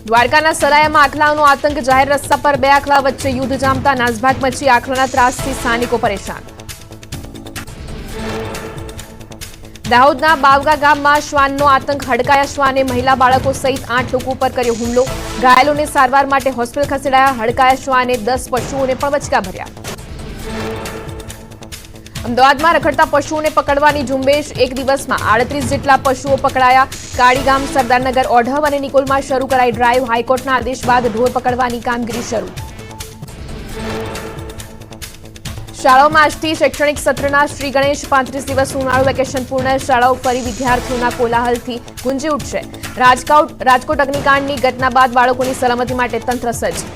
દ્વારકાના સરાયામાં આખલાઓનો આતંક, જાહેર રસ્તા પર બે આખલા વચ્ચે યુદ્ધ જામતા નાસભાગ મચી, આખલાના ત્રાસથી સ્થાનિકો પરેશાન. દાહોદના બાવગા ગામમાં શ્વાનનો આતંક, હડકાયા શ્વાને મહિલા બાળકો સહિત 8 લોકો પર કર્યો હુમલો. ઘાયલોને સારવાર માટે હોસ્પિટલ ખસેડાયા. હડકાયા શ્વાને 10 પશુઓને પણ બચકા ભર્યા. અમદાવાદમાં રખડતા પશુઓને પકડવાની ઝુંબેશ, એક દિવસમાં 38 જેટલા પશુઓ પકડાયા. કાળીગામ, સરદારનગર, ઓઢવ અને નિકોલમાં શરૂ કરાઈ ડ્રાઈવ. હાઈકોર્ટના આદેશ બાદ ઢોર પકડવાની કામગીરી શરૂ. શાળાઓમાં આજથી શૈક્ષણિક સત્રના શ્રી ગણેશ. 35 દિવસનું ઉનાળુ વેકેશન પૂર્ણ. શાળાઓ ફરી વિદ્યાર્થીઓના કોલાહલથી ગુંજી ઉઠશે. રાજકોટ અગ્નિકાંડની ઘટના બાદ બાળકોની સલામતી માટે તંત્ર સજ્જ.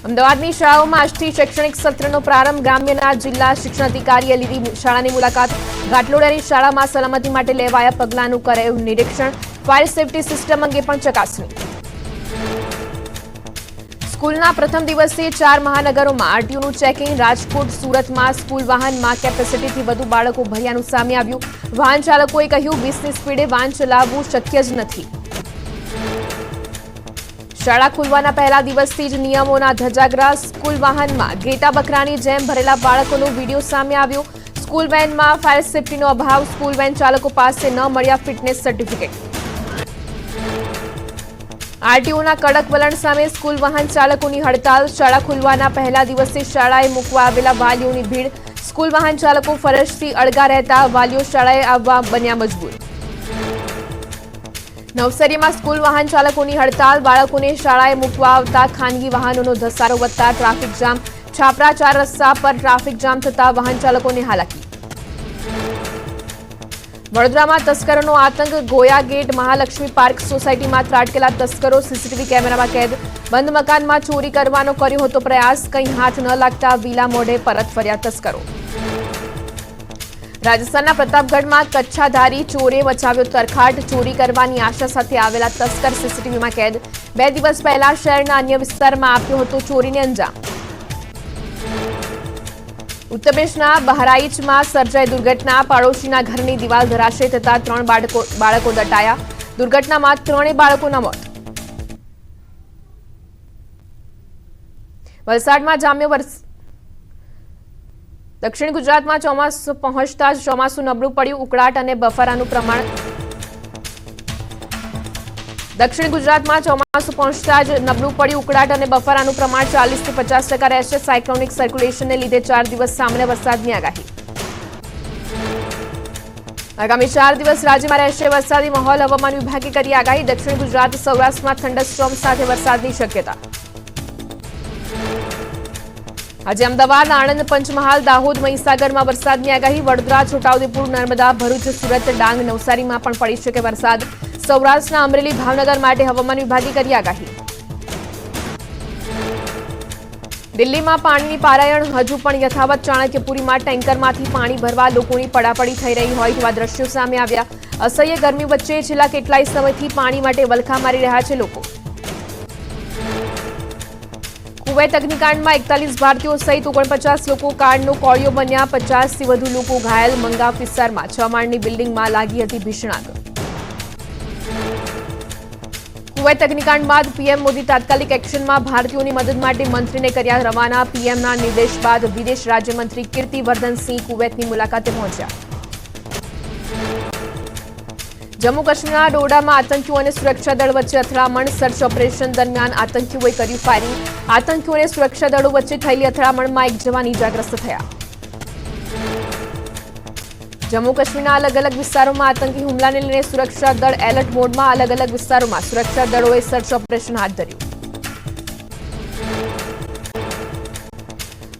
અમદાવાદની શાળાઓમાં આજથી શૈક્ષણિક સત્રનો પ્રારંભ. ગ્રામ્યના જિલ્લા શિક્ષણાધિકારીએ લીધી શાળાની મુલાકાત. ઘાટલોડિયાની શાળામાં સલામતી માટે લેવાયા પગલાંનું કરાયું નિરીક્ષણ. ફાયર સેફટી સિસ્ટમ અંગે પણ ચકાસણી. સ્કૂલના પ્રથમ દિવસે 4 મહાનગરોમાં આરટીઓનું ચેકિંગ. રાજકોટ, સુરતમાં સ્કૂલ વાહનમાં કેપેસિટીથી વધુ બાળકો ભર્યાનું સામે આવ્યું. વાહન ચાલકોએ કહ્યું 20ની સ્પીડે વાહન ચલાવવું શક્ય જ નથી. શાળા ખુલવાના પહેલા દિવસથી જ નિયમોના ધજાગરા. સ્કૂલ વાહનમાં ઘેટા બકરાની જેમ ભરેલા બાળકોનો વિડીયો સામે આવ્યો. સ્કૂલ વેનમાં ફાયર સેફટીનો અભાવ. સ્કૂલ વેન ચાલકો પાસે ન મળ્યા ફિટનેસ સર્ટિફિકેટ. આરટીઓના કડક વલણ સામે સ્કૂલ વાહન ચાલકોની હડતાલ. શાળા ખુલવાના પહેલા દિવસે શાળાએ મૂકવા આવેલા વાલીઓની ભીડ. સ્કૂલ વાહન ચાલકો ફરજથી અળગા રહેતા વાલીઓ શાળાએ આવવા બન્યા મજબૂર. નવસારીમાં સ્કૂલ વાહન ચાલકોની હડતાલ. બાળકોને શાળાએ મૂકવા આવતા ખાનગી વાહનોનો ધસારો વધતા ટ્રાફિક જામ. છાપરા 4 રસ્તા પર ટ્રાફિક જામ થતા વાહન ચાલકોને હાલાકી. વડોદરામાં તસ્કરોનો આતંક. ગોયા ગેટ, મહાલક્ષ્મી પાર્ક સોસાયટીમાં ત્રાટકેલા તસ્કરો સીસીટીવી કેમેરામાં કેદ. બંધ મકાનમાં ચોરી કરવાનો કર્યો હતો પ્રયાસ. કંઈ હાથ ન લાગતા વિલા મોઢે પરત ફર્યા તસ્કરો. રાજસ્થાનના પ્રતાપગઢમાં કચ્છાધારી ચોરે મચાવ્યો તરખાટ. ચોરી કરવાની આશા સાથે આવેલા તસ્કર સીસીટીવીમાં કેદ. 2 દિવસ પહેલા શહેરના અન્ય વિસ્તારમાં આપ્યો હતો ચોરીને અંજામ. ઉત્તર પ્રદેશના બહરાઇચમાં સર્જાઈ દુર્ઘટના. પાડોશીના ઘરની દિવાલ ધરાશયી થતા 3 બાળકો દટાયા. દુર્ઘટનામાં 3 બાળકોના મોત. વલસાડમાં જામ્યો દક્ષિણ ગુજરાતમાં ચોમાસું પહોંચતા જ ચોમાસું નબળું પડ્યું. ઉકળાટ અને બફારાનું પ્રમાણ. દક્ષિણ ગુજરાતમાં ચોમાસું પહોંચતા જ નબળું પડ્યું. ઉકળાટ અને બફારાનું પ્રમાણ 40 થી 50% રહેશે. સાયક્લોનિક સર્ક્યુલેશનને લીધે 4 દિવસ સામાન્ય વરસાદની આગાહી. આગામી 4 દિવસ રાજ્યમાં રહેશે વરસાદી માહોલ. હવામાન વિભાગે કરી આગાહી. દક્ષિણ ગુજરાત, સૌરાષ્ટ્રમાં થંડરસ્ટોર્મ સાથે વરસાદની શક્યતા. આજે અમદાવાદ, આણંદ, પંચમહાલ, દાહોદ, મહીસાગરમાં વરસાદની આગાહી. વડોદરા, છોટાઉદેપુર, નર્મદા, ભરૂચ, સુરત, ડાંગ, નવસારીમાં પણ પડી શકે વરસાદ. સૌરાષ્ટ્રના અમરેલી, ભાવનગર માટે હવામાન વિભાગે કરી આગાહી. દિલ્હીમાં પાણીની પારાયણ હજુ પણ યથાવત. ચાણક્યપુરીમાં ટેન્કરમાંથી પાણી ભરવા લોકોની પડાપડી થઈ રહી હોય તેવા દ્રશ્યો સામે આવ્યા. અસહ્ય ગરમી વચ્ચે છેલ્લા કેટલાય સમયથી પાણી માટે વલખા મારી રહ્યા છે લોકો. કુવૈત અગ્નિકાંડમાં 41 ભારતીયો સહિત 49 લોકો કાળનો કોળિયો બન્યા. 50થી વધુ લોકો ઘાયલ. મંગાવ વિસ્તારમાં 6 માળની બિલ્ડિંગમાં લાગી હતી ભીષણ આગ. કુવૈત અગ્નિકાંડ બાદ પીએમ મોદી તાત્કાલિક એક્શનમાં. ભારતીયોની મદદ માટે મંત્રીને કર્યા રવાના. પીએમના નિર્દેશ બાદ વિદેશ રાજ્યમંત્રી કીર્તિવર્ધનસિંહ કુવૈતની મુલાકાતે પહોંચ્યા. જમ્મુ કાશ્મીરના ડોડામાં આતંકીઓ અને સુરક્ષા દળ વચ્ચે અથડામણ. સર્ચ ઓપરેશન દરમિયાન આતંકીઓએ કર્યું ફાયરિંગ. આતંકીઓ અને સુરક્ષા દળો વચ્ચે થયેલી અથડામણમાં 1 જવાન ઇજાગ્રસ્ત થયા. જમ્મુ કાશ્મીરના અલગ અલગ વિસ્તારોમાં આતંકી હુમલાને લઈને સુરક્ષા દળ એલર્ટ મોડમાં. અલગ અલગ વિસ્તારોમાં સુરક્ષા દળોએ સર્ચ ઓપરેશન હાથ ધર્યું.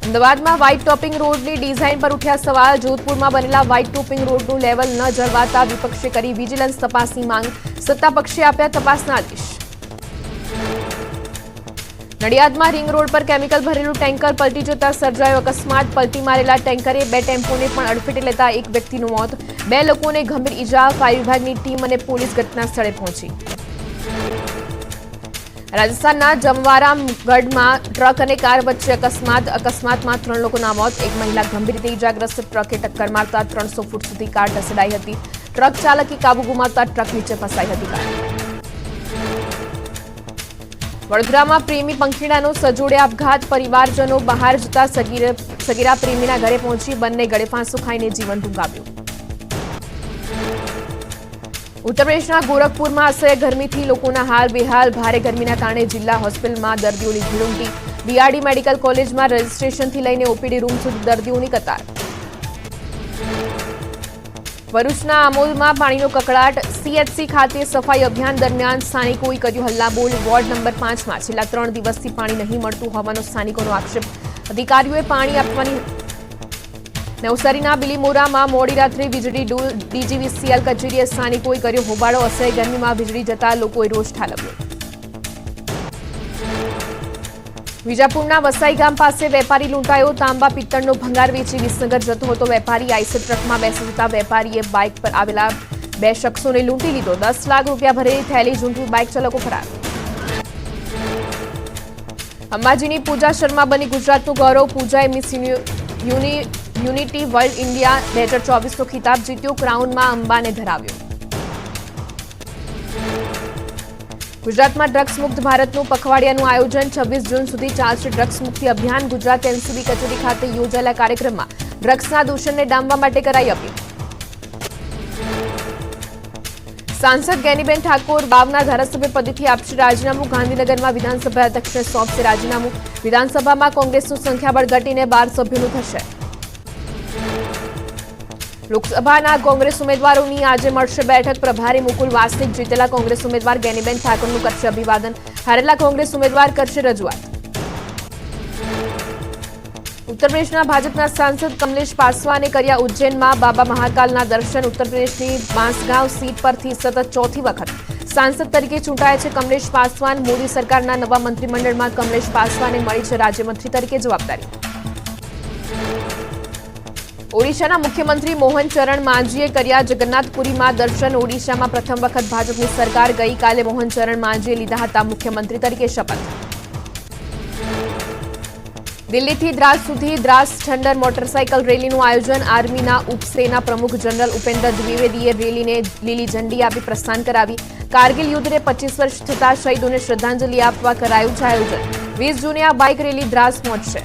અમદાવાદમાં વ્હાઇટ ટોપિંગ રોડની ડિઝાઇન પર ઉઠ્યા સવાલ. જોધપુરમાં બનેલા વ્હાઇટ ટોપિંગ રોડનું લેવલ ન જળવાતા વિપક્ષે કરી વિજિલન્સ તપાસની માંગ. સત્તાપક્ષે આપ્યા તપાસના આદેશ. નડિયાદમાં રિંગ રોડ પર કેમિકલ ભરેલું ટેન્કર પલટી જતા સર્જાયો અકસ્માત. પલટી મારેલા ટેન્કરે 2 ટેમ્પોને પણ અડફેટે લેતા એક વ્યક્તિનું મોત. 2 લોકોને ગંભીર ઈજા. ફાયર વિભાગની ટીમ અને પોલીસ ઘટના સ્થળે પહોંચી. રાજસ્થાનના જમવારામગઢમાં ટ્રક અને કાર વચ્ચે અકસ્માતમાં 3 લોકોના મોત. એક મહિલા ગંભીર રીતે ઈજાગ્રસ્ત. ટ્રકે ટક્કર મારતા 300 ફૂટ સુધી કાર ઢસડાઈ હતી. ટ્રક ચાલકે કાબુ ગુમાવતા ટ્રક નીચે ફસાઈ હતી કાર। વડોદરામાં પ્રેમી પંખીડાનો સજોડે આપઘાત, પરિવારજનો બહાર જતા સગીરા પ્રેમીના ઘરે પહોંચી બંને ગળે ફાંસો ખાઈને જીવન ટૂંકાવ્યું। ઉત્તર પ્રદેશના ગોરખપુરમાં અસહ્ય ગરમીથી લોકોના હાલ બેહાલ, ભારે ગરમીના કારણે જિલ્લા હોસ્પિટલમાં દર્દીઓની ભીડ ઉમટી। બીઆરડી મેડિકલ કોલેજમાં રજીસ્ટ્રેશનથી લઈને ઓપીડી રૂમ સુધી દર્દીઓની કતાર। ભરૂચના આમોદમાં પાણીનો કકળાટ, સીએચસી ખાતે સફાઈ અભિયાન દરમિયાન સ્થાનિકોએ કર્યું હલ્લાબોલ। વોર્ડ નંબર 5માં છેલ્લા 3 દિવસથી પાણી નહીં મળતું હોવાનો સ્થાનિકોનો આક્ષેપ। અધિકારીઓએ પાણી આપવાની નવસારીના બિલીમોરામાં મોડી રાત્રે વીજળી ડૂલ, ડીજીવીસીએલ કચેરીએ સ્થાનિકોએ કર્યો હોબાળો। અસહ્ય ગરમીમાં વીજળી જતા લોકોએ રોષ ઠાલવ્યો। વિજાપુરના વસાઈ ગામ પાસે વેપારી લૂંટાયો, તાંબા પિત્તળનો ભંગાર વેચી વિસનગર જતો હતો વેપારી। આઈસર ટ્રકમાં બેસી જતા વેપારીએ બાઇક પર આવેલા 2 શખ્સોને લૂંટી લીધો। 10 લાખ રૂપિયા ભરેલી થેલી ઝૂંટવી બાઇક ચાલકો ફરાર। અંબાજીની પૂજા શર્મા બની ગુજરાતનું ગૌરવ, પૂજાએ મિસ યુનિટી વર્લ્ડ ઇન્ડિયા 2024નો ખિતાબ જીત્યો, ક્રાઉનમાં અંબાને ધરાવ્યો। ગુજરાતમાં ડ્રગ્સ મુક્ત ભારતનું પખવાડિયાનું આયોજન, 26 જૂન સુધી ચાલશે ડ્રગ્સ મુક્તિ અભિયાન। ગુજરાત એનસીબી કચેરી ખાતે યોજાયેલા કાર્યક્રમમાં ડ્રગ્સના દૂષણને ડામવા માટે કરાઈ અપીલ। સાંસદ ગેનીબેન ઠાકોર વાવના ધારાસભ્ય પદેથી આપશે રાજીનામું, ગાંધીનગરમાં વિધાનસભા અધ્યક્ષને સોંપશે રાજીનામું। વિધાનસભામાં કોંગ્રેસનું સંખ્યાબળ ઘટીને 12 સભ્યોનું થશે। લોકસભાના કોંગ્રેસ ઉમેદવારોની આજે મળશે બેઠક, પ્રભારી મુકુલ વાસનિક જીતેલા કોંગ્રેસ ઉમેદવાર ગેનીબેન ઠાકોરનું કરશે અભિવાદન, હારેલા કોંગ્રેસ ઉમેદવાર કરશે રજૂઆત। ઉત્તર પ્રદેશના ભાજપના સાંસદ કમલેશ પાસવાને કર્યા ઉજ્જૈનમાં બાબા મહાકાલના દર્શન। ઉત્તર પ્રદેશની બાંસગાંવ સીટ પરથી સતત 4થી વખત સાંસદ તરીકે ચૂંટાયા છે કમલેશ પાસવાન। મોદી સરકારના નવા મંત્રીમંડળમાં કમલેશ પાસવાને મળી છે રાજ્યમંત્રી તરીકે જવાબદારી। ઓડિશાના મુખ્યમંત્રી મોહન ચરણ માંઝીએ કર્યા જગન્નાથપુરીમાં દર્શન। ઓડિશામાં પ્રથમ વખત ભાજપની સરકાર, ગઈકાલે મોહન ચરણ માંઝીએ લીધા હતા મુખ્યમંત્રી તરીકે શપથ। દિલ્હીથી દ્રાસ સુધી દ્રાસ ઠંડર મોટરસાઇકલ રેલીનું આયોજન, આર્મીના ઉપસેના પ્રમુખ જનરલ ઉપેન્દ્ર દ્વિવેદીએ રેલીને લીલી ઝંડી આપી પ્રસ્થાન કરાવી। કારગિલ યુદ્ધને 25 વર્ષ થતા શહીદોને શ્રદ્ધાંજલિ આપવા કરાયું છે આયોજન। 20 જૂને આ બાઇક રેલી દ્રાસ પહોંચશે।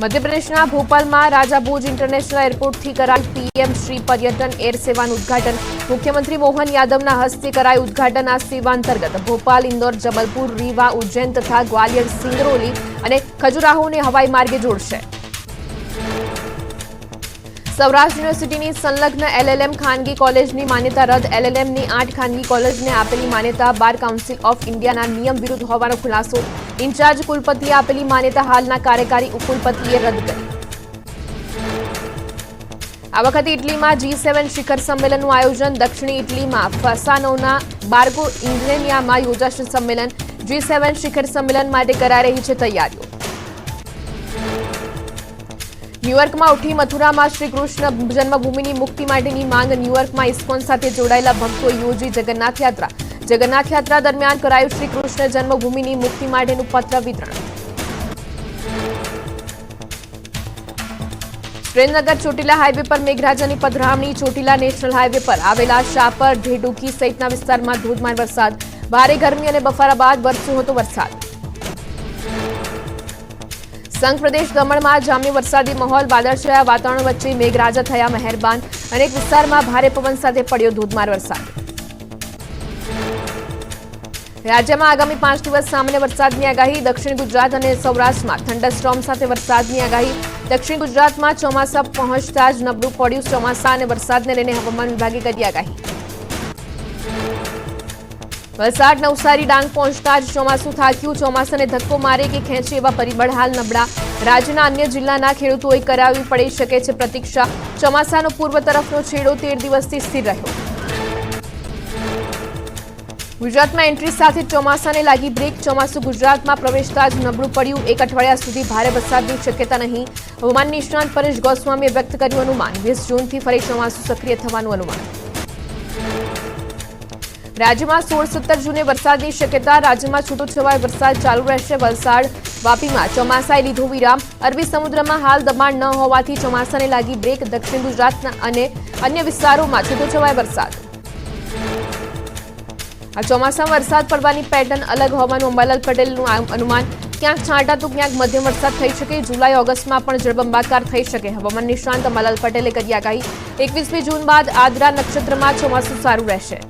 મધ્યપ્રદેશના ભોપાલમાં રાજા ભોજ ઇન્ટરનેશનલ એરપોર્ટથી કરાયું પીએમ શ્રી પર્યટન એર સેવાનું ઉદઘાટન। મુખ્યમંત્રી મોહન યાદવના હસ્તે કરાયું ઉદઘાટન। આ સેવા અંતર્ગત ભોપાલ, ઇન્દોર, જબલપુર, રીવા, ઉજ્જૈન તથા ગ્વાલિયર, સિંગરૌલી અને ખજુરાહોને હવાઈ માર્ગે જોડશે। સૌરાષ્ટ્ર યુનિવર્સિટીની સંલગ્ન એલએલએમ ખાનગી કોલેજની માન્યતા રદ, એલએલએમની 8 ખાનગી કોલેજને આપેલી માન્યતા બાર કાઉન્સિલ ઓફ ઇન્ડિયાના નિયમ વિરુદ્ધ હોવાનો ખુલાસો। ઇન્ચાર્જ કુલપતિએ આપેલી માન્યતા હાલના કાર્યકારી ઉપકુલપતિએ રદ કરી। આ વખતે ઇટલીમાં G7 શિખર સંમેલનનું આયોજન, દક્ષિણી ઇટલીમાં ફસાનોના બાર્ગો ઇન્ગ્લેનિયામાં યોજાશે સંમેલન। G7 શિખર સંમેલન માટે કરાઈ રહી છે તૈયારીઓ। ન્યૂયોર્કમાં ઉઠી મથુરામાં શ્રી કૃષ્ણ જન્મભૂમિની મુક્તિ માટેની માંગ, ન્યૂયોર્કમાં ઇસ્કોન સાથે જોડાયેલા ભક્તોએ યોજી જગન્નાથ યાત્રા। જગન્નાથ યાત્રા દરમિયાન કરાયું શ્રી કૃષ્ણ જન્મભૂમિની મુક્તિ માટેનું પત્ર વિતરણ। સુરેન્દ્રનગર ચોટીલા હાઈવે પર મેઘરાજાની પધરામણી, ચોટીલા નેશનલ હાઈવે પર આવેલા શાપર, ઢેડુકી સહિતના વિસ્તારમાં ધોધમાર વરસાદ, ભારે ગરમી અને બફારા બાદ વરસ્યો હતો વરસાદ। સંઘ પ્રદેશ દમણમાં જામ્યો વરસાદી માહોલ, વાદળછાયા વાતાવરણ વચ્ચે મેઘરાજા થયા મહેરબાન, અનેક વિસ્તારમાં ભારે પવન સાથે પડ્યો ધોધમાર વરસાદ। રાજ્યમાં આગામી 5 દિવસ સામાન્ય વરસાદની આગાહી, દક્ષિણ ગુજરાત અને સૌરાષ્ટ્રમાં થંડરસ્ટોર્મ સાથે વરસાદની આગાહી। દક્ષિણ ગુજરાતમાં ચોમાસા પહોંચતા જ નબળું પડ્યું, ચોમાસા અને વરસાદને લઈને હવામાન વિભાગે કરી આગાહી। વલસાડ, નવસારી, ડાંગ પહોંચતા જ ચોમાસું થાક્યું, ચોમાસાને ધક્કો મારે કે ખેંચે એવા પરિબળ હાલ નબળા। રાજ્યના અન્ય જિલ્લાના ખેડૂતોએ કરાવવી પડી શકે છે પ્રતીક્ષા, ચોમાસાનો પૂર્વ તરફનો છેડો 13 દિવસથી સ્થિર રહ્યો। ગુજરાતમાં એન્ટ્રી સાથે ચોમાસાને લાગી બ્રેક, ચોમાસું ગુજરાતમાં પ્રવેશતા જ નબળું પડ્યું, 1 અઠવાડિયા સુધી ભારે વરસાદની શક્યતા નહીં, હવામાન નિષ્ણાંત પરેશ ગોસ્વામીએ વ્યક્ત કર્યું અનુમાન। 20 જૂનથી ફરી ચોમાસું સક્રિય થવાનું અનુમાન। રાજ્યમાં 16-17 જૂને વરસાદની શક્યતા, રાજ્યમાં છૂટોછવાયો વરસાદ ચાલુ રહેશે। વલસાડ, વાપીમાં ચોમાસાએ લીધો વિરામ. અરબી સમુદ્રમાં હાલ દબાણ ન હોવાથી ચોમાસાને લાગી બ્રેક. દક્ષિણ ગુજરાતના અને અન્ય વિસ્તારોમાં છૂટોછવાયો વરસાદ. આ ચોમાસામાં વરસાદ પડવાની પેટર્ન અલગ હોવાનું અંબાલાલ પટેલનું અનુમાન. ક્યાંક છાંટા તો ક્યાંક મધ્યમ વરસાદ થઈ શકે. જુલાઈ ઓગસ્ટમાં પણ જળબંબાકાર થઈ શકે. હવામાન નિષ્ણાંત અંબાલાલ પટેલે કરી આગાહી. 21મી જૂન બાદ આદ્રા નક્ષત્રમાં ચોમાસું સારું રહેશે.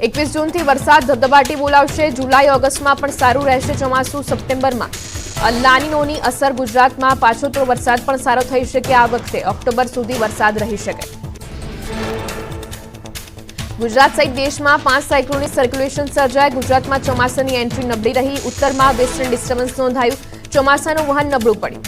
21 જૂનથી વરસાદ ધબધબાટી બોલાવશે. જુલાઈ ઓગસ્ટમાં પણ સારું રહેશે ચોમાસું. સપ્ટેમ્બરમાં લાનીનોની અસર ગુજરાતમાં પાછોતરો વરસાદ પણ સારો થઈ શકે. આ વખતે ઓક્ટોબર સુધી વરસાદ રહી શકે. ગુજરાત સહિત દેશમાં 5 સાયક્લોનિક સર્ક્યુલેશન સર્જાય. ગુજરાતમાં ચોમાસાની એન્ટ્રી નબળી રહી. ઉત્તરમાં વેસ્ટર્ન ડિસ્ટર્બન્સ નોંધાયું. ચોમાસાનું વહન નબળું પડ્યું.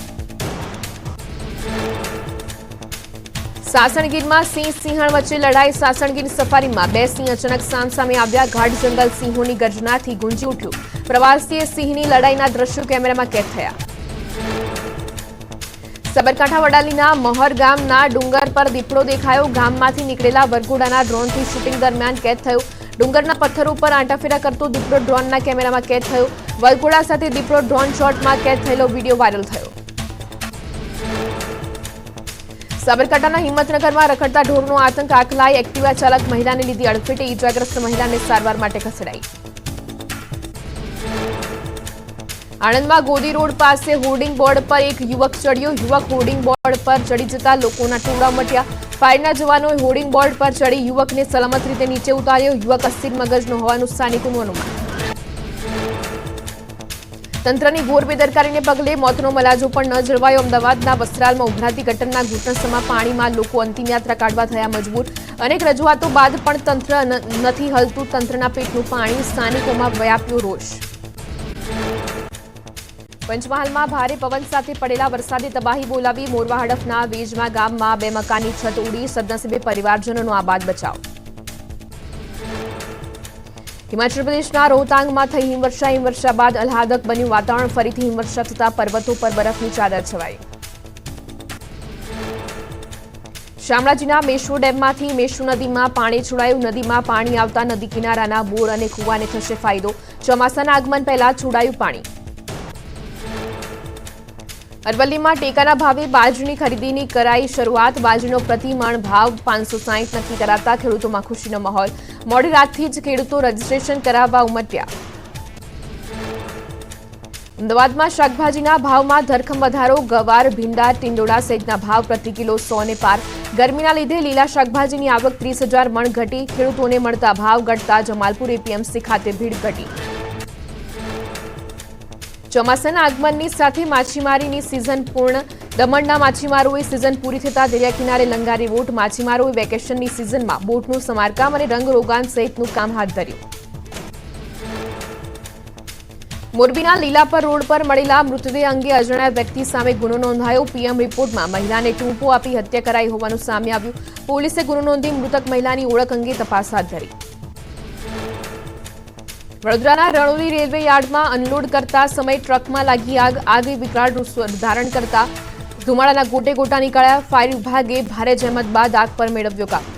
સાસણગીરમાં સિંહણ વચ્ચે લડાઈ. સાસણગીર સફારીમાં 2 સિંહ અચાનક સામસામે આવ્યા. ગાઢ જંગલ સિંહોની ગર્જનાથી ગુંજી ઉઠ્યું. પ્રવાસીએ સિંહની લડાઈના દ્રશ્યો કેમેરામાં કેદ થયા. સાબરકાંઠા વડાલીના મહોર ગામના ડુંગર પર દીપડો દેખાયો. ગામમાંથી નીકળેલા વરઘોડાના ડ્રોનથી શૂટિંગ દરમિયાન કેદ થયો. ડુંગરના પથ્થરો પર આંટાફેરા કરતો દીપડો ડ્રોનના કેમેરામાં કેદ થયો. વરઘોડા સાથે દીપડો ડ્રોન શોટમાં કેદ થયેલો વિડીયો વાયરલ થયો. સાબરકાંઠાના હિંમતનગરમાં રખડતા ઢોરનો આતંક. આકલાઈ એક્ટિવા ચાલક મહિલાને લીધી અડફેટે. ઈજાગ્રસ્ત મહિલાને સારવાર માટે ખસેડાઈ. આણંદમાં ગોદી રોડ પાસે હોર્ડિંગ બોર્ડ પર એક યુવક ચડ્યો. યુવક હોર્ડિંગ બોર્ડ પર ચડી જતા લોકોના ટોળા ઉમટ્યા. ફાયરના જવાનોએ હોર્ડિંગ બોર્ડ પર ચડી યુવકને સલામત રીતે નીચે ઉતાર્યો. યુવક અસ્થિર મગજનો હોવાનું સ્થાનિકોનું અનુમાન. તંત્રની ઘોર બેદરકારીને પગલે મોતનો મલાજો પણ ન જળવાયો. અમદાવાદના વસ્ત્રાલમાં ઉભરાતી ગટરના ઘૂંટણસમા પાણીમાં લોકો અંતિમ યાત્રા કાઢવા થયા મજબૂર. અનેક રજૂઆતો બાદ પણ તંત્ર નથી હલતું. તંત્રના પેટનું પાણી. સ્થાનિકોમાં વ્યાપ્યો રોષ. પંચમહાલમાં ભારે પવન સાથે પડેલા વરસાદે તબાહી બોલાવી. મોરવા હડફના વેજમા ગામમાં 2 મકાનની છત ઉડી. સદનસીબે પરિવારજનોનો આબાદ બચાવ. હિમાચલ પ્રદેશના રોહતાંગમાં થઈ હિમવર્ષા. હિમવર્ષા બાદ આહલાદક બન્યું વાતાવરણ. ફરીથી હિમવર્ષા થતા પર્વતો પર બરફની ચાદર છવાઈ. શામળાજીના મેશ્વો ડેમમાંથી મેશ્વો નદીમાં પાણી છોડાયું. નદીમાં પાણી આવતા નદી કિનારાના બોર અને કુવાને થશે ફાયદો. ચોમાસાના આગમન પહેલા છોડાયું પાણી. અરવલ્લીમાં ટેકાના ભાવે બાજરીની ખરીદીની કરાઈ શરૂઆત. બાજરીનો પ્રતિ મણ ભાવ 560 નક્કી કરાતા ખેડૂતોમાં ખુશીનો માહોલ. મોડી રાતથી જ ખેડૂતો રજીસ્ટ્રેશન કરાવવા ઉમટ્યા. અમદાવાદમાં શાકભાજીના ભાવમાં ધરખમ વધારો. ગવાર, ભીંડા, ટીંડોળા સહિતના ભાવ પ્રતિ કિલો 100 ને પાર. ગરમીના લીધે લીલા શાકભાજીની આવક 30,000 મણ ઘટી. ખેડૂતોને મળતા ભાવ ઘટતા જમાલપુર એપીએમસી ખાતે ભીડ ઘટી. ચોમાસાના આગમનની સાથે માછીમારીની સિઝન પૂર્ણ. દમણના માછીમારોએ સિઝન પૂરી થતા દરિયા કિનારે લંગારી બોટ. માછીમારોએ વેકેશનની સિઝનમાં બોટનું સમારકામ અને રંગરોગાન સહિતનું કામ હાથ ધર્યું. મોરબીના લીલાપર રોડ પર મળેલા મૃતદેહ અંગે અજાણ્યા વ્યક્તિ સામે ગુનો નોંધાયો. પીએમ રિપોર્ટમાં મહિલાને ટૂંપો આપી હત્યા કરાઈ હોવાનું સામે આવ્યું. પોલીસે ગુનો નોંધી મૃતક મહિલાની ઓળખ અંગે તપાસ હાથ ધરી. વડોદરાના રણોલી રેલવે યાર્ડમાં અનલોડ કરતા સમયે ટ્રકમાં લાગી આગ. આગે વિકરાળ રૂપ ધારણ કરતા ધુમાડાના ગોટે ગોટા નીકળ્યા. ફાયર વિભાગે ભારે જહેમત બાદ આગ પર મેળવ્યો કાબુ.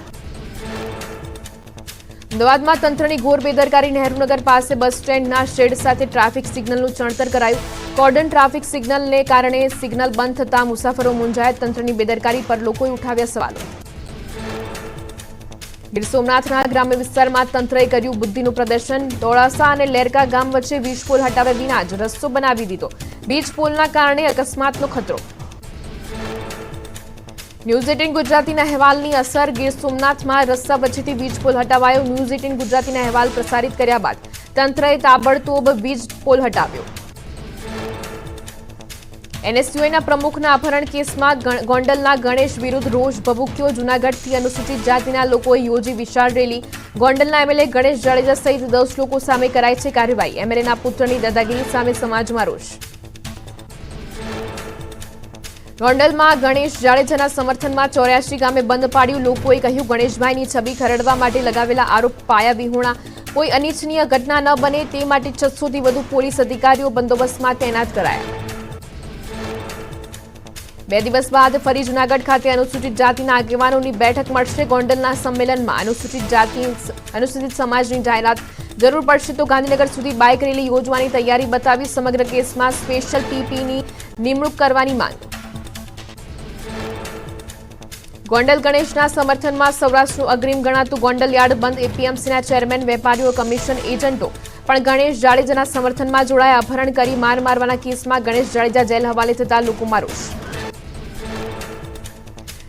અમદાવાદમાં તંત્રની ઘોર બેદરકારી. નહેરુનગર પાસે બસ સ્ટેન્ડના શેડ સાથે ટ્રાફિક સિગ્નલનું ચણતર કરાયું. કોર્ડન ટ્રાફિક સિગ્નલને કારણે સિગ્નલ બંધ થતા મુસાફરો મૂંઝાયા. તંત્રની બેદરકારી પર લોકોએ ઉઠાવ્યા સવાલો. ગીર સોમનાથના ગ્રામ્ય વિસ્તારમાં તંત્રએ કર્યું બુદ્ધિનું પ્રદર્શન. દોડાસા અને લેરકા ગામ વચ્ચે વીજ પોલ હટાવ્યા વિના જ રસ્તો બનાવી દીધો. વીજ પોલના કારણે અકસ્માતનો ખતરો. ન્યૂઝ 18 ગુજરાતીના અહેવાલની અસર. ગીર સોમનાથમાં રસ્તા વચ્ચેથી વીજ પોલ હટાવાયો. ન્યૂઝ 18 ગુજરાતીના અહેવાલ પ્રસારિત કર્યા બાદ તંત્રએ તાબડતોબ વીજ પોલ હટાવ્યો. એનએસયુઆઈના પ્રમુખના અપહરણ કેસમાં ગોંડલના ગણેશ વિરુદ્ધ રોષ ભભૂક્યો. જૂનાગઢથી અનુસૂચિત જાતિના લોકોએ યોજી વિશાળ રેલી. ગોંડલના એમએલએ ગણેશ જાડેજા સહિત 10 લોકો સામે કરાઈ છે કાર્યવાહી. એમએલએના પુત્રની દાદાગીરી સામે સમાજમાં રોષ. ગોંડલમાં ગણેશ જાડેજાના સમર્થનમાં 84 ગામે બંધ પાડ્યું. લોકોએ કહ્યું ગણેશભાઈની છબી ખરડવા માટે લગાવેલા આરોપ પાયા વિહોણા. કોઈ અનિચ્છનીય ઘટના ન બને તે માટે 600 થી વધુ પોલીસ અધિકારીઓ બંદોબસ્તમાં તૈનાત કરાયા. 2 દિવસ બાદ ફરી જૂનાગઢ ખાતે અનુસૂચિત જાતિના આગેવાનોની બેઠક મળશે. ગોંડલના સંમેલનમાં અનુસૂચિત સમાજની જાહેરાત. જરૂર પડશે તો ગાંધીનગર સુધી બાઇક રેલી યોજવાની તૈયારી બતાવી સમગ્ર કેસમાં સ્પેશિયલ પીપીની નિમણૂક કરવાની માંગ. ગોંડલ ગણેશના સમર્થનમાં સૌરાષ્ટ્રનું અગ્રીમ ગણાતું ગોંડલ યાર્ડ બંધ. એપીએમસીના ચેરમેન, વેપારીઓ, કમિશન એજન્ટો પણ ગણેશ જાડેજાના સમર્થનમાં જોડાયા. અપહરણ કરી માર મારવાના કેસમાં ગણેશ જાડેજા જેલ હવાલે થતા લોકોમાં રોષ.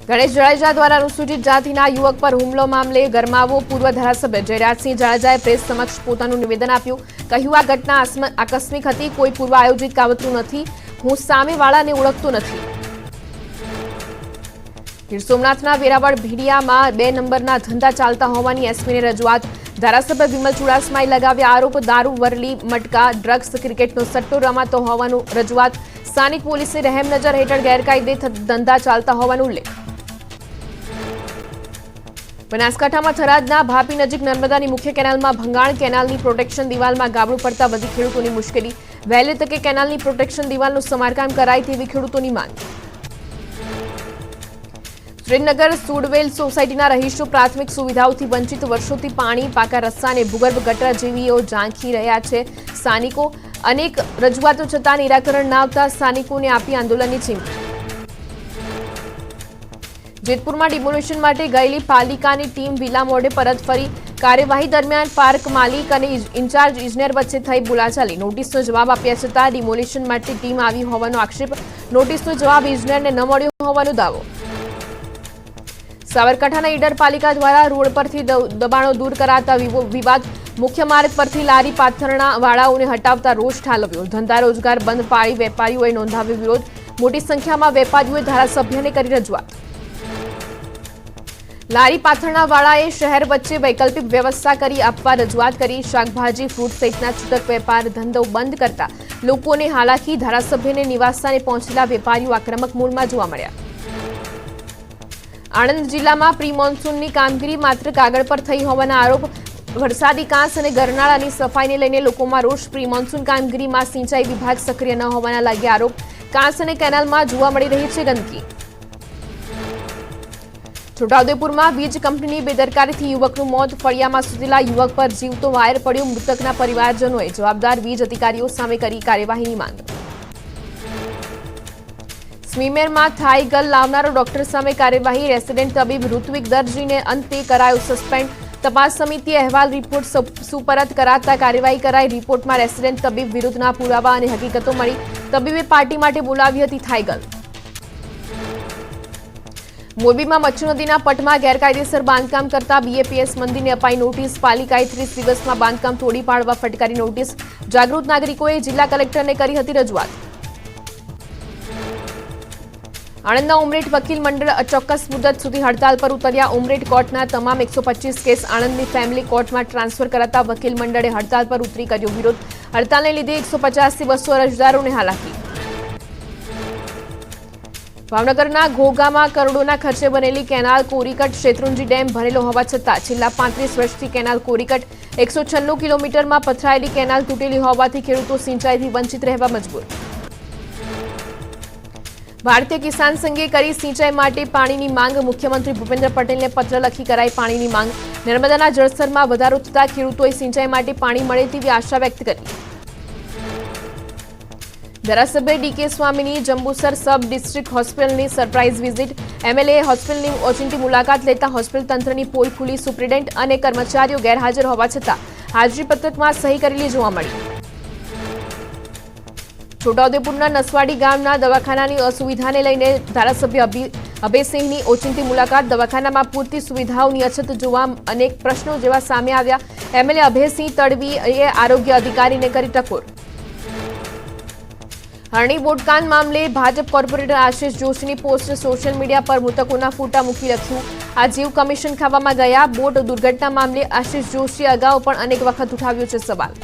ગણેશ જાડેજા દ્વારા અનુસૂચિત જાતિના યુવક પર હુમલો મામલે ગરમાવો. પૂર્વ ધારાસભ્ય જયરાજસિંહ જાડેજાએ પ્રેસ સમક્ષ પોતાનું નિવેદન આપ્યું. કહ્યું, આ ઘટના આકસ્મિક હતી, કોઈ પૂર્વ આયોજિત કાવતરું નથી. હું સામેવાળાને ઓળખતો નથી. ગીર સોમનાથના વેરાવળ ભીડિયામાં 2 નંબરના ધંધા ચાલતા હોવાની એસપીને રજૂઆત. ધારાસભ્ય વિમલ ચુડાસમાએ લગાવ્યા આરોપ. દારૂ, વરલી, મટકા, ડ્રગ્સ, ક્રિકેટનો સટ્ટો રમાતો હોવાનું રજૂઆત. સ્થાનિક પોલીસે રહેમ નજર હેઠળ ગેરકાયદે ધંધા ચાલતા હોવાનો ઉલ્લેખ. બનાસકાંઠામાં થરાદના ભાપી નજીક નર્મદાની મુખ્ય કેનાલમાં ભંગાણ. કેનાલની પ્રોટેક્શન દિવાલમાં ગાબડું પડતા વધી ખેડૂતોની મુશ્કેલી. વહેલી તકે કેનાલની પ્રોટેક્શન દિવાલનું સમારકામ કરાય તેવી ખેડૂતોની માંગ. સુરેન્દ્રનગર સુડવેલ સોસાયટીના રહીશો પ્રાથમિક સુવિધાઓથી વંચિત. વર્ષોથી પાણી, પાકા રસ્તા અને ભૂગર્ભ ગટર જેવીઓ ઝાંખી રહ્યા છે સ્થાનિકો. અનેક રજૂઆતો છતાં નિરાકરણ ના આવતા સ્થાનિકોને આપી આંદોલનની ચીમકી. જેતપુરમાં ડિમોલિશન માટે ગયેલી પાલિકાની ટીમ વિલા મોડે પરત ફરી. કાર્યવાહી દરમિયાન પાર્ક માલિક અને ઇન્ચાર્જ ઇજનેર વચ્ચે થઈ બોલાચાલી. નોટિસનો જવાબ આપ્યા છતાં ડિમોલિશન માટે ટીમ આવી હોવાનો આક્ષેપ. નોટિસનો જવાબ ઇજનેરને ન મળ્યો હોવાનો દાવો. સાબરકાંઠાના ઈડર પાલિકા દ્વારા રોડ પરથી દબાણો દૂર કરાતા વિવાદ. મુખ્ય માર્ગ પરથી લારી પાથરણા વાળાઓને હટાવતા રોષ ઠાલવ્યો. ધંધા રોજગાર બંધ પાડી વેપારીઓએ નોંધાવ્યો વિરોધ. મોટી સંખ્યામાં વેપારીઓએ ધારાસભ્યને કરી રજૂઆત. લારી પાથરણા વાળાએ શહેર વચ્ચે વૈકલ્પિક વ્યવસ્થા કરી આપવા રજૂઆત કરી. શાકભાજી, ફ્રૂટ સહિતના છૂટક વેપાર ધંધો બંધ કરતા લોકોને હાલાકી. ધારાસભ્યને નિવાસસ્થાને પહોંચેલા વેપારીઓ આક્રમક મૂડમાં જોવા મળ્યા. આણંદ જિલ્લામાં પ્રી મોન્સૂનની કામગીરી માત્ર કાગળ પર થઈ હોવાના આરોપ. વરસાદી કાંસ અને ગરનાળાની સફાઈને લઈને લોકોમાં રોષ. પ્રી મોન્સૂન કામગીરીમાં સિંચાઈ વિભાગ સક્રિય ન હોવાના લાગ્યા આરોપ. કાંસ અને કેનાલમાં જોવા મળી રહી છે ગંદકી. છોટાઉદેપુરમાં વીજ કંપનીની બેદરકારીથી યુવકનું મોત. ફળિયામાં સૂતેલા યુવક પર જીવતો વાયર પડ્યો. મૃતકના પરિવારજનોએ જવાબદાર વીજ અધિકારીઓ સામે કરી કાર્યવાહીની માંગ. સ્મીમેરમાં થાઈ ગર્લ લાવનારો ડોક્ટર સામે કાર્યવાહી. રેસિડેન્ટ તબીબ ઋત્વિક દરજીને અંતે કરાયો સસ્પેન્ડ. તપાસ સમિતિએ અહેવાલ રિપોર્ટ સુપરત કરાતા કાર્યવાહી કરાઈ. રિપોર્ટમાં રેસિડેન્ટ તબીબ વિરુદ્ધના પુરાવા અને હકીકતો મળી. તબીબે પાર્ટી માટે બોલાવી હતી થાઈ ગર્લ. મોરબીમાં મચ્છુ નદીના પટમાં ગેરકાયદેસર બાંધકામ કરતા બીએપીએસ મંદિરને અપાઈ નોટિસ. પાલિકાએ 30 દિવસમાં બાંધકામ તોડી પાડવા ફટકારી નોટિસ. જાગૃત નાગરિકોએ જિલ્લા કલેક્ટરને કરી હતી રજૂઆત. આણંદના ઉમરેઠ વકીલ મંડળ અચોક્કસ મુદત સુધી હડતાલ પર ઉતર્યા. ઉમરેઠ કોર્ટના તમામ 125 કેસ આણંદની ફેમિલી કોર્ટમાં ટ્રાન્સફર કરાતા વકીલ મંડળે હડતાલ પર ઉતરી કર્યો વિરોધ. હડતાલને લીધે 150 થી 200 અરજદારોને હાલાકી. ભાવનગરના ઘોઘામાં કરોડોના ખર્ચે બનેલી કેનાલ કોરીકટ. શેત્રુંજી ડેમ ભરેલો હોવા છતાં છેલ્લા 35 વર્ષથી કેનાલ કોરીકટ. 196 કિલોમીટરમાં પથરાયેલી કેનાલ તૂટેલી હોવાથી ખેડૂતો સિંચાઈથી વંચિત રહેવા મજબૂર. ભારતીય કિસાન સંઘે કરી સિંચાઈ માટે પાણીની માંગ. મુખ્યમંત્રી ભૂપેન્દ્ર પટેલને પત્ર લખી કરાઈ પાણીની માંગ. નર્મદાના જળસ્તરમાં વધારો થતા ખેડૂતોએ સિંચાઈ માટે પાણી મળે તેવી આશા વ્યક્ત કરી. ધારાસભ્ય ડીકે સ્વામીની જંબુસર સબ ડિસ્ટ્રિક્ટ હોસ્પિટલની સરપ્રાઇઝ વિઝિટ. એમએલએ હોસ્પિટલની ઓચિંતી મુલાકાત લેતા હોસ્પિટલ તંત્રની પોલ ખુલી. સુપ્રિન્ટેન્ડન્ટ અને કર્મચારીઓ ગેરહાજર હોવા છતાં હાજરી પત્રકમાં સહી કરેલી જોવા મળી. છોટાઉદેપુરના નસવાડી ગામના દવાખાનાની અસુવિધાને લઈને ધારાસભ્ય અભયસિંહની ઓચિંતી મુલાકાત. દવાખાનામાં પૂરતી સુવિધાઓની અછત જોવા અનેક પ્રશ્નો જેવા સામે આવ્યા. એમએલએ અભયસિંહ તડવીએ આરોગ્ય અધિકારીને કરી ટકોર. હરણી બોટકાંડ મામલે ભાજપ કોર્પોરેટર આશિષ જોશીની પોસ્ટ. સોશિયલ મીડિયા પર મૃતકોના ફોટા મૂકી લખ્યું, આ જીવ કમિશન ખાવામાં ગયા. બોટ દુર્ઘટના મામલે આશિષ જોશીએ અગાઉ પણ અનેક વખત ઉઠાવ્યો છે સવાલ.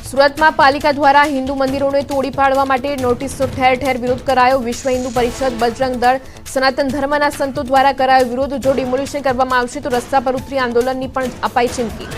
સુરતમાં પાલિકા દ્વારા હિન્દુ મંદિરોને તોડી પાડવા માટે નોટિસનો ઠેર ઠેર વિરોધ કરાયો. વિશ્વ હિન્દુ પરિષદ, બજરંગ દળ, સનાતન ધર્મના સંતો દ્વારા કરાયો વિરોધ. જો ડિમોલિશન કરવામાં આવશે તો રસ્તા પર ઉતરી આંદોલનની પણ અપાઈ ચીમકી.